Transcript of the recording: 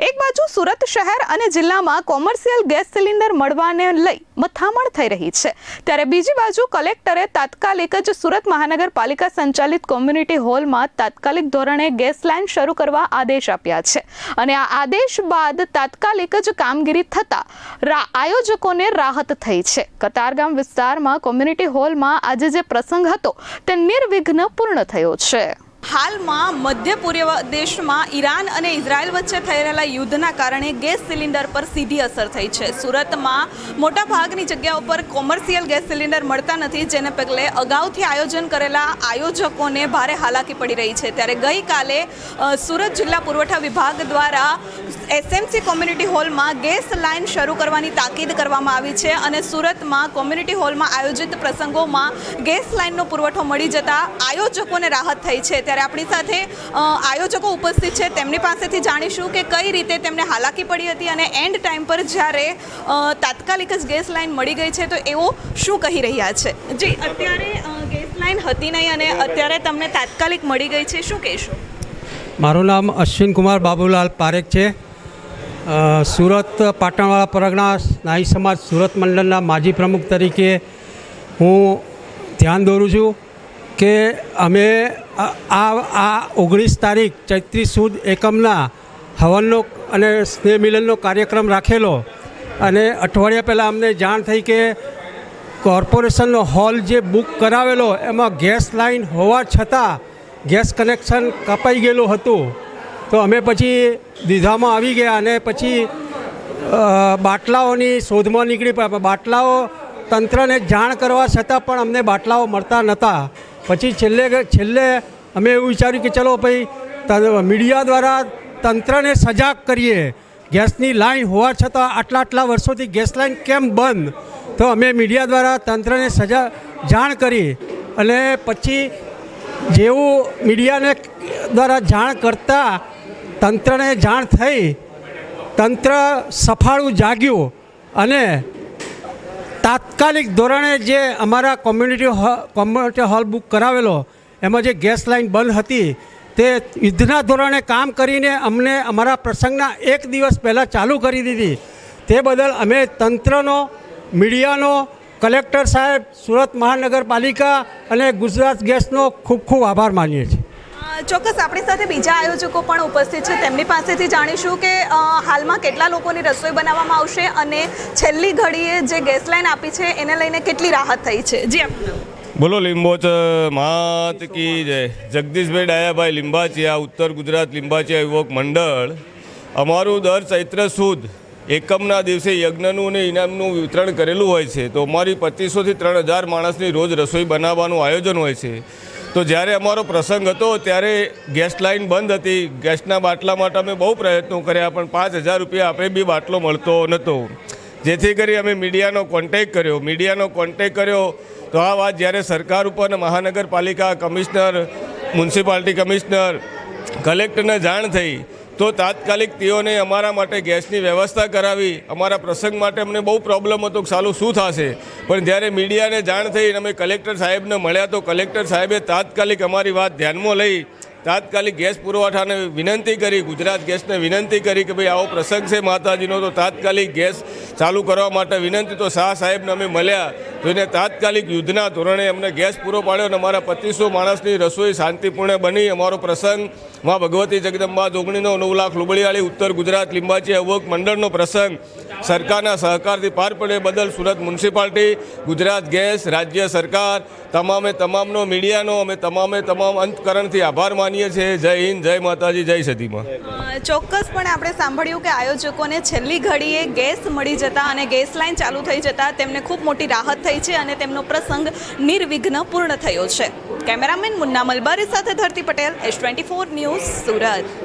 એક બાજુ સુરત શહેર અને જિલ્લામાં કોમર્શિયલ ગેસ સિલિન્ડર મળવાને લઈ મથામણ થઈ રહી છે, ત્યારે બીજી બાજુ કલેક્ટરે તાત્કાલિક જ સુરત મહાનગરપાલિકા સંચાલિત કોમ્યુનિટી હોલમાં તાત્કાલિક ધોરણે ગેસ લાઇન શરૂ કરવા આદેશ આપ્યા છે અને આ આદેશ બાદ તાત્કાલિક જ કામગીરી થતા આયોજકોને રાહત થઈ છે। કતારગામ વિસ્તારમાં કોમ્યુનિટી હોલમાં આજે જે પ્રસંગ હતો તે નિર્વિઘ્ન પૂર્ણ થયો છે। હાલમાં મધ્ય પૂર્વ દેશમાં ઈરાન અને ઇઝરાયલ વચ્ચે થઈ રહેલા યુદ્ધના કારણે ગેસ સિલિન્ડર પર સીધી અસર થઈ છે। સુરતમાં મોટા ભાગની જગ્યાઓ પર કોમર્શિયલ ગેસ સિલિન્ડર મળતા નથી, જેને પગલે અગાઉથી આયોજન કરેલા આયોજકોને ભારે હાલાકી પડી રહી છે। ત્યારે ગઈકાલે સુરત જિલ્લા પુરવઠા વિભાગ દ્વારા એસએમસી કોમ્યુનિટી હોલમાં ગેસ લાઇન શરૂ કરવાની તાકીદ કરવામાં આવી છે અને સુરતમાં કોમ્યુનિટી હોલમાં આયોજિત પ્રસંગોમાં ગેસ લાઇનનો પુરવઠો મળી જતા આયોજકોને રાહત થઈ છે। ત્યારે આપણી સાથે આયોજકો ઉપસ્થિત છે, તેમની પાસેથી જાણીશું કે કઈ રીતે તેમને હાલાકી પડી હતી અને એન્ડ ટાઈમ પર જ્યારે તાત્કાલિક જ ગેસ લાઇન મળી ગઈ છે તો એવો શું કહી રહ્યા છે। જી, અત્યારે ગેસ લાઇન હતી નહીં અને અત્યારે તમને તાત્કાલિક મળી ગઈ છે, શું કહેશો? મારું નામ અશ્વિન કુમાર બાબુલાલ પારેખ છે। સુરત પાટણવાળા પરગણા નાઈ સમાજ સુરત મંડળના માજી પ્રમુખ તરીકે હું ધ્યાન દોરું છું કે અમે આ 19 તારીખ ચૈત્રી સુદ એકમના હવનનો અને સ્નેહ મિલનનો કાર્યક્રમ રાખેલો અને અઠવાડિયા પહેલાં અમને જાણ થઈ કે કોર્પોરેશનનો હોલ જે બુક કરાવેલો એમાં ગેસ લાઇન હોવા છતાં ગેસ કનેક્શન કપાઈ ગયેલું હતું, તો અમે પછી દીધામાં આવી ગયા અને પછી બાટલાઓની શોધમાં નીકળી પડ્યા। બાટલાઓ તંત્રને જાણ કરવા છતાં પણ અમને બાટલાઓ મળતા નહોતા। પછી છેલ્લે અમે એવું વિચાર્યું કે ચલો ભાઈ મીડિયા દ્વારા તંત્રને સજાગ કરીએ, ગેસની લાઈન હોવા છતાં આટલા વર્ષોથી ગેસ લાઈન કેમ બંધ, તો અમે મીડિયા દ્વારા તંત્રને જાણ કરી અને પછી જેવું મીડિયાને દ્વારા જાણ કરતાં તંત્રને જાણ થઈ, તંત્ર સફાળું જાગ્યું અને તાત્કાલિક ધોરણે જે અમારા કોમ્યુનિટી હોલ બુક કરાવેલો એમાં જે ગેસ લાઇન બંધ હતી તે યુદ્ધના ધોરણે કામ કરીને અમને અમારા પ્રસંગના એક દિવસ પહેલાં ચાલુ કરી દીધી। તે બદલ અમે તંત્રનો, મીડિયાનો, કલેક્ટર સાહેબ, સુરત મહાનગરપાલિકા અને ગુજરાત ગેસનો ખૂબ ખૂબ આભાર માનીએ છીએ। ચોક્કસ આપણી સાથે બીજા આયોજકો પણ ઉપસ્થિત છે, તેમની પાસેથી જાણીશું કે હાલમાં કેટલા લોકોની રસોઈ બનાવવામાં આવશે અને છેલ્લી ઘડીએ જે ગેસ લાઇન આપી છે એને લઈને કેટલી રાહત થઈ છે। જી, બોલો લીંબોચ માત કી જય। જગદીશભાઈ ડાયાભાઈ લીંબાચિયા, ઉત્તર ગુજરાત લીંબાચિયા યુવક મંડળ। અમારું દર ચૈત્ર સુદ એકમના દિવસે યજ્ઞનું અને ઇનામનું વિતરણ કરેલું હોય છે, તો અમારી 2500થી 3000 માણસની રોજ રસોઈ બનાવવાનું આયોજન હોય છે। તો જ્યારે અમારો પ્રસંગ હતો ત્યારે ગેસ લાઇન બંધ હતી, ગેસના બાટલા માટે અમે બહુ પ્રયત્નો કર્યા પણ 5000 રૂપિયા આપણે બી બાટલો મળતો નહોતો, જેથી કરી અમે મીડિયાનો કોન્ટેક કર્યો તો આ વાત જ્યારે સરકાર ઉપર મહાનગરપાલિકા કમિશનર, મ્યુનિસિપાલિટી કમિશનર, કલેક્ટરને જાણ થઈ તો તાત્કાલિક તેઓને અમારા માટે ગેસની વ્યવસ્થા કરાવી। અમારા પ્રસંગ માટે અમને બહુ પ્રોબ્લેમ હતો કે સાલું શું થશે, પણ જ્યારે મીડિયાને જાણ થઈ અને અમે કલેક્ટર સાહેબને મળ્યા તો કલેક્ટર સાહેબે તાત્કાલિક અમારી વાત ધ્યાનમાં લઈ તાત્કાલિક ગેસ પુરવઠાને વિનંતી કરી, ગુજરાત ગેસને વિનંતી કરી કે ભાઈ આવો પ્રસંગ છે માતાજીનો, તો તાત્કાલિક ગેસ ચાલુ કરવા માટે વિનંતી। તો શાહ સાહેબને અમે મળ્યા તો એને તાત્કાલિક યુદ્ધના ધોરણે અમને ગેસ પૂરો પાડ્યો અને અમારા 2500 માણસની રસોઈ શાંતિપૂર્ણ બની। અમારો પ્રસંગ માં ભગવતી જગદંબા જોગણીનો 9 લાખ લુબડીવાળી ઉત્તર ગુજરાત લીંબાચિયા યુવક મંડળનો પ્રસંગ સરકારના સહકારથી પાર પડે બદલ સુરત મ્યુનિસિપાલિટી, ગુજરાત ગેસ, રાજ્ય સરકાર, તમામનો, મીડિયાનો અમે તમામ અંતકરણથી આભાર માનીએ છીએ। જય હિન્દ, જય માતાજી, જય સતીમાં। ચોક્કસપણે આપણે સાંભળ્યું કે આયોજકોને છેલ્લી ઘડીએ ગેસ મળી જતા અને ગેસ લાઇન ચાલુ થઈ જતા તેમને ખૂબ મોટી રાહત થઈ છે અને તેમનો પ્રસંગ નિર્વિઘ્ન પૂર્ણ થયો છે। કેમેરામેન મુન્ના મલબારી સાથે ધરતી પટેલ, S24 ન્યૂઝ, સુરત।